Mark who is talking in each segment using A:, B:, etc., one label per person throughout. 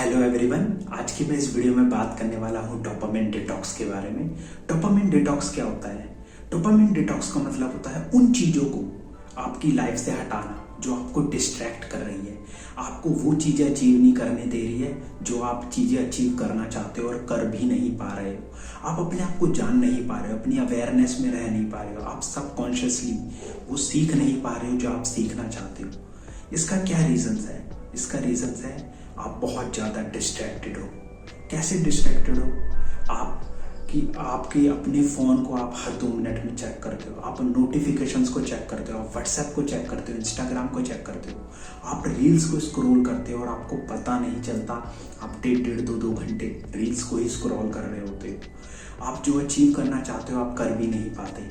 A: Hello everyone. आज की मैं इस वीडियो में बात करने वाला हूँ डोपामिन डिटॉक्स के बारे में। डोपामिन डिटॉक्स क्या होता है? डोपामिन डिटॉक्स का मतलब होता है उन चीज़ों को आपकी लाइफ से हटाना जो आपको डिस्ट्रैक्ट कर रही है, आपको वो चीज़ें अचीव नहीं करने दे रही है जो आप चीज़ें अचीव करना चाहते हो और कर भी नहीं पा रहे हो। आप अपने आप को जान नहीं पा रहे हो, अपनी अवेयरनेस में रह नहीं पा रहे हो, आप सबकॉन्शियसली वो सीख नहीं पा रहे हो जो आप सीखना चाहते हो। इसका क्या रीजंस है? इसका रीजंस है आप बहुत ज़्यादा डिस्ट्रैक्टेड हो। कैसे डिस्ट्रैक्टेड हो? आपके अपने फ़ोन को आप हर 2 मिनट में चेक करते हो, आप नोटिफिकेशंस को चेक करते हो, आप व्हाट्सएप को चेक करते हो, इंस्टाग्राम को चेक करते हो, आप रील्स को स्क्रॉल करते हो और आपको पता नहीं चलता आप 1.5-2 घंटे रील्स को ही स्क्रॉल कर रहे होते हो। आप जो अचीव करना चाहते हो आप कर भी नहीं पाते।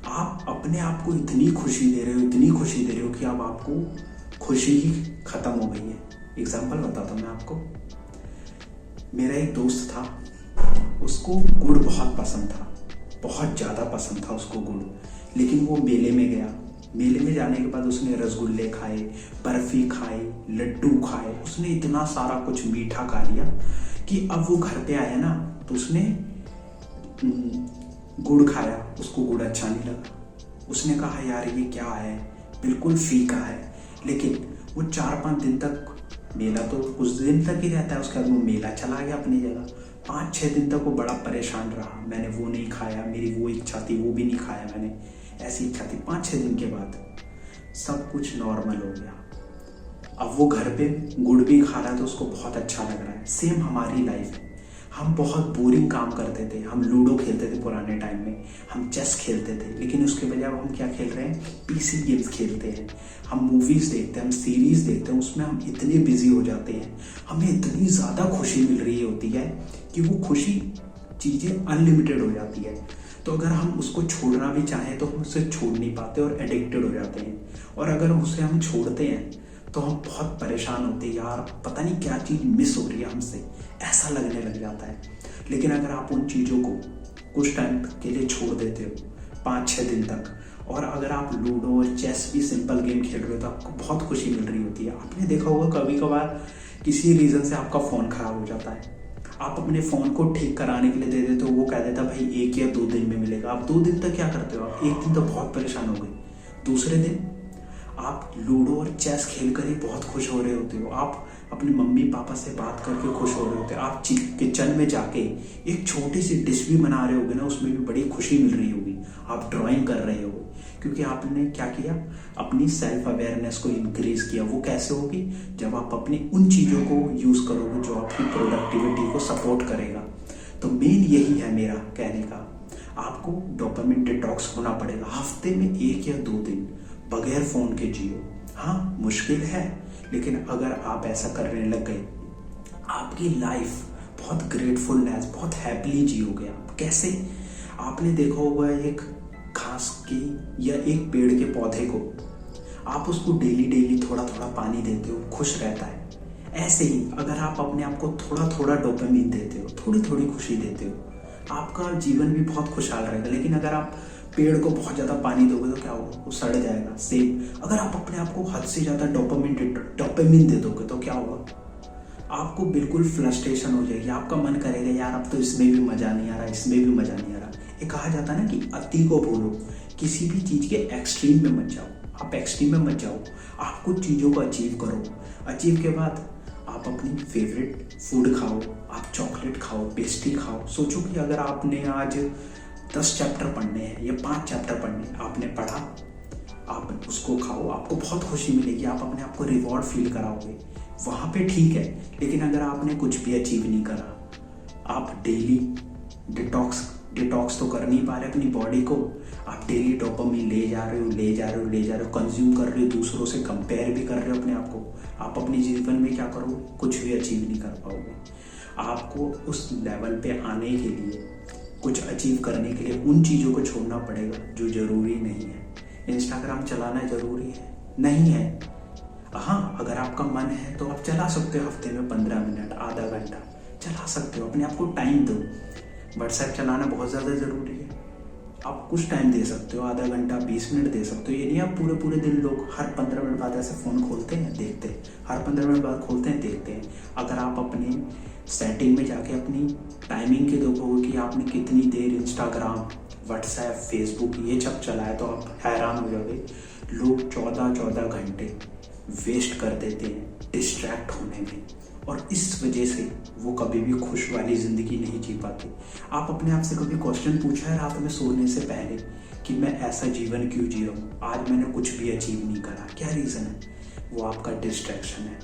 A: आप अपने आप को इतनी खुशी दे रहे हो, इतनी खुशी दे रहे हो कि अब आपको खुशी ही ख़त्म हो गई है। एग्जाम्पल बताता हूँ मैं आपको। मेरा एक दोस्त था, उसको गुड़ बहुत पसंद था, बहुत ज़्यादा पसंद था उसको गुड़। लेकिन वो मेले में गया, मेले में जाने के बाद उसने रसगुल्ले खाए, बर्फ़ी खाई, लड्डू खाए, उसने इतना सारा कुछ मीठा खा लिया कि अब वो घर पे आया ना तो उसने गुड़ खाया, उसको गुड़ अच्छा नहीं लगा। उसने कहा यार ये क्या है, बिल्कुल फीका है। लेकिन वो 4-5 दिन तक, मेला तो कुछ दिन तक ही रहता है, उसके बाद वो मेला चला गया अपनी जगह। 5-6 दिन तक वो बड़ा परेशान रहा, मैंने वो नहीं खाया, मेरी वो इच्छा थी वो भी नहीं खाया मैंने, ऐसी इच्छा थी। 5-6 दिन के बाद सब कुछ नॉर्मल हो गया। अब वो घर पे गुड़ भी खा रहा है तो उसको बहुत अच्छा लग रहा है। सेम हमारी लाइफ है। हम बहुत बोरिंग काम करते थे, हम लूडो खेलते थे पुराने टाइम में, हम चेस खेलते थे, लेकिन उसके बजाय अब हम क्या खेल रहे हैं? पीसी गेम्स खेलते हैं, हम मूवीज़ देखते हैं, हम सीरीज़ देखते हैं, उसमें हम इतने बिजी हो जाते हैं, हमें इतनी ज़्यादा खुशी मिल रही होती है कि वो खुशी चीज़ें अनलिमिटेड हो जाती है। तो अगर हम उसको छोड़ना भी चाहें तो हम उसे छोड़ नहीं पाते और एडिक्टेड हो जाते हैं। और अगर उसे हम छोड़ते हैं तो हम बहुत परेशान होते हैं, यार पता नहीं क्या चीज़ मिस हो रही है हमसे, ऐसा लगने लग जाता है। लेकिन अगर आप उन चीज़ों को कुछ टाइम के लिए छोड़ देते हो, 5-6 दिन तक, और अगर आप लूडो और चेस भी सिंपल गेम खेल रहे हो तो आपको बहुत खुशी मिल रही होती है। आपने देखा होगा कभी कभार किसी रीज़न से आपका फ़ोन ख़राब हो जाता है, आप अपने फ़ोन को ठीक कराने के लिए दे देते हो, वो कह देता भाई 1 या 2 दिन में मिलेगा। आप 2 दिन तक क्या करते हो? आप 1 दिन तो बहुत परेशान हो गए, दूसरे दिन आप लूडो और चेस खेल कर ही बहुत खुश हो रहे होते हो, आप अपने मम्मी पापा से बात करके खुश हो रहे होते हो, आप किचन में जाके एक छोटी सी डिश भी बना रहे होगे ना, उसमें भी बड़ी खुशी मिल रही होगी। आप ड्राइंग कर रहे हो क्योंकि आपने क्या किया? अपनी सेल्फ अवेयरनेस को इंक्रीज किया। वो कैसे होगी? जब आप अपनी उन चीज़ों को यूज़ करोगे जो आपकी प्रोडक्टिविटी को सपोर्ट करेगा। तो मेन यही है मेरा कहने का, आपको डोपामिन डिटॉक्स होना पड़ेगा। हफ्ते में 1 या 2 दिन बगैर फ़ोन के जियो। हाँ मुश्किल है, लेकिन अगर आप ऐसा करने लग गए आपकी लाइफ बहुत ग्रेटफुलनेस, बहुत हैप्पीली जियोगे आप। कैसे? आपने देखा होगा एक घास की या एक पेड़ के पौधे को आप उसको डेली थोड़ा थोड़ा पानी देते हो, खुश रहता है। ऐसे ही अगर आप अपने आप को थोड़ा थोड़ा डोपामिन देते हो, थोड़ी थोड़ी खुशी देते हो, आपका जीवन भी बहुत खुशहाल रहेगा। लेकिन अगर आप पेड़ को बहुत ज़्यादा पानी दोगे तो क्या होगा? वो सड़ जाएगा। सेम अगर आप अपने आप को हद से ज़्यादा डोपामिन दे दोगे तो क्या होगा? आपको बिल्कुल फ्रस्ट्रेशन हो जाएगी, आपका मन करेगा यार अब तो इसमें भी मज़ा नहीं आ रहा, इसमें भी मज़ा नहीं आ रहा। ये कहा जाता है ना कि अति को भूलो, किसी भी चीज़ के एक्सट्रीम में मत जाओ। आप एक्सट्रीम में मत जाओ, आप कुछ चीज़ों को अचीव करो। अचीव के बाद आप अपनी फेवरेट फूड खाओ, आप चॉकलेट खाओ, पेस्ट्री खाओ। सोचो कि अगर आपने आज 10 चैप्टर पढ़ने हैं या 5 चैप्टर पढ़ने हैं, आपने पढ़ा, आप उसको खाओ, आपको बहुत खुशी मिलेगी, आप अपने आप को रिवॉर्ड फील कराओगे। वहाँ पे ठीक है। लेकिन अगर आपने कुछ भी अचीव नहीं करा, आप डेली डिटॉक्स तो कर नहीं पा रहे अपनी बॉडी को, आप डेली डोपामिन ले जा रहे हो, कंज्यूम कर रहे हो, दूसरों से कंपेयर भी कर रहे हो अपने आप को, आप अपने जीवन में क्या करोगे? कुछ भी अचीव नहीं कर पाओगे। आपको उस लेवल पे आने के लिए, कुछ अचीव करने के लिए उन चीज़ों को छोड़ना पड़ेगा जो ज़रूरी नहीं है। इंस्टाग्राम चलाना ज़रूरी है? नहीं है। हाँ अगर आपका मन है तो आप चला सकते हो, हफ्ते में 15 मिनट, आधा घंटा चला सकते हो, अपने आप को टाइम दो। व्हाट्सएप चलाना बहुत ज़्यादा ज़रूरी है, आप कुछ टाइम दे सकते हो, आधा घंटा 20 मिनट दे सकते हो। ये नहीं आप पूरे दिन, लोग हर 15 मिनट बाद ऐसे फ़ोन खोलते हैं देखते हैं, हर 15 मिनट बाद खोलते हैं देखते हैं। अगर आप अपने सेटिंग में जाके अपनी टाइमिंग के देखोगे कि आपने कितनी देर इंस्टाग्राम, व्हाट्सएप, फेसबुक ये सब चलाया तो आप हैरान हो जाओगे। लोग 14-14 घंटे वेस्ट कर देते हैं डिस्ट्रैक्ट होने में, और इस वजह से वो कभी भी खुश वाली ज़िंदगी नहीं जी पाते। आप अपने आप से कभी क्वेश्चन पूछा है रात में सोने से पहले कि मैं ऐसा जीवन क्यों जी रहा हूँ, आज मैंने कुछ भी अचीव नहीं करा, क्या रीज़न है? वो आपका डिस्ट्रैक्शन है,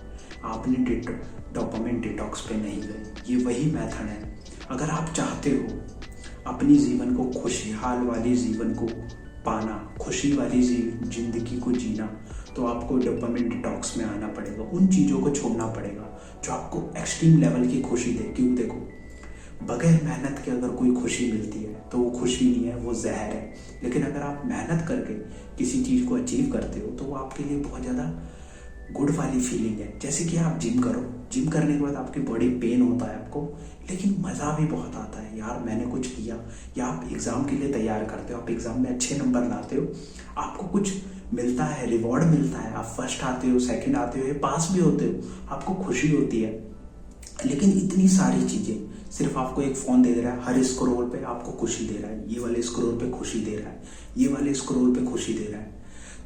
A: आपने डोपामिन डिटॉक्स पे नहीं गए। ये वही मेथड है। अगर आप चाहते हो अपनी जीवन को खुशहाल वाली जीवन को पाना, खुशी वाली जिंदगी को जीना, तो आपको डोपामिन डिटॉक्स में आना पड़ेगा। उन चीज़ों को छोड़ना पड़ेगा जो आपको एक्सट्रीम लेवल की खुशी दे। क्यों? देखो, बगैर मेहनत के अगर कोई खुशी मिलती है तो वो खुशी नहीं है, वो जहर है। लेकिन अगर आप मेहनत करके किसी चीज़ को अचीव करते हो तो वो आपके लिए बहुत ज़्यादा गुड वाली फीलिंग है। जैसे कि आप जिम करो, जिम करने के बाद आपकी बॉडी पेन होता है आपको, लेकिन मज़ा भी बहुत आता है, यार मैंने कुछ किया। या आप एग्ज़ाम के लिए तैयार करते हो, आप एग्ज़ाम में अच्छे नंबर लाते हो, आपको कुछ मिलता है, रिवॉर्ड मिलता है, आप फर्स्ट आते हो, सेकंड आते हो, पास भी होते हो, आपको खुशी होती है। लेकिन इतनी सारी चीज़ें, सिर्फ आपको एक फ़ोन दे रहा है, हर स्क्रॉल पे आपको खुशी दे रहा है, ये वाले स्क्रॉल पे खुशी दे रहा है, ये वाले स्क्रॉल पे खुशी दे रहा है,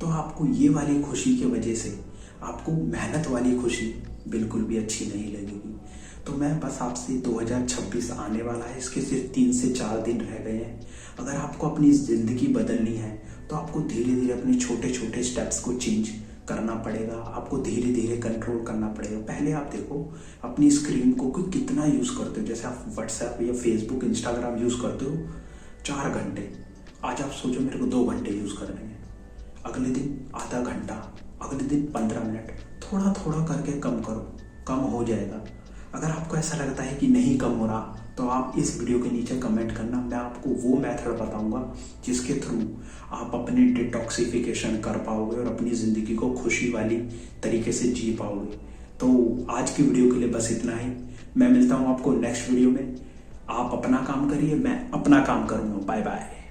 A: तो आपको ये वाली खुशी की वजह से आपको मेहनत वाली खुशी बिल्कुल भी अच्छी नहीं लगेगी। तो मैं बस आपसे 2026 आने वाला है, इसके सिर्फ 3 से 4 दिन रह गए हैं। अगर आपको अपनी ज़िंदगी बदलनी है तो आपको धीरे धीरे अपने छोटे छोटे स्टेप्स को चेंज करना पड़ेगा, आपको धीरे धीरे कंट्रोल करना पड़ेगा। पहले आप देखो अपनी स्क्रीन को कितना यूज़ करते हो। जैसे आप व्हाट्सएप या फेसबुक, इंस्टाग्राम यूज़ करते हो 4 घंटे, आज आप सोचो मेरे को 2 घंटे यूज़ करने हैं, अगले दिन आधा घंटा, अगले दिन 15 मिनट, थोड़ा थोड़ा करके कम करो, कम हो जाएगा। अगर आपको ऐसा लगता है कि नहीं कम हो रहा तो आप इस वीडियो के नीचे कमेंट करना, मैं आपको वो मेथड बताऊंगा जिसके थ्रू आप अपने डिटॉक्सिफिकेशन कर पाओगे और अपनी ज़िंदगी को खुशी वाली तरीके से जी पाओगे। तो आज की वीडियो के लिए बस इतना ही। मैं मिलता हूँ आपको नेक्स्ट वीडियो में। आप अपना काम करिए, मैं अपना काम करूँगा। Bye bye.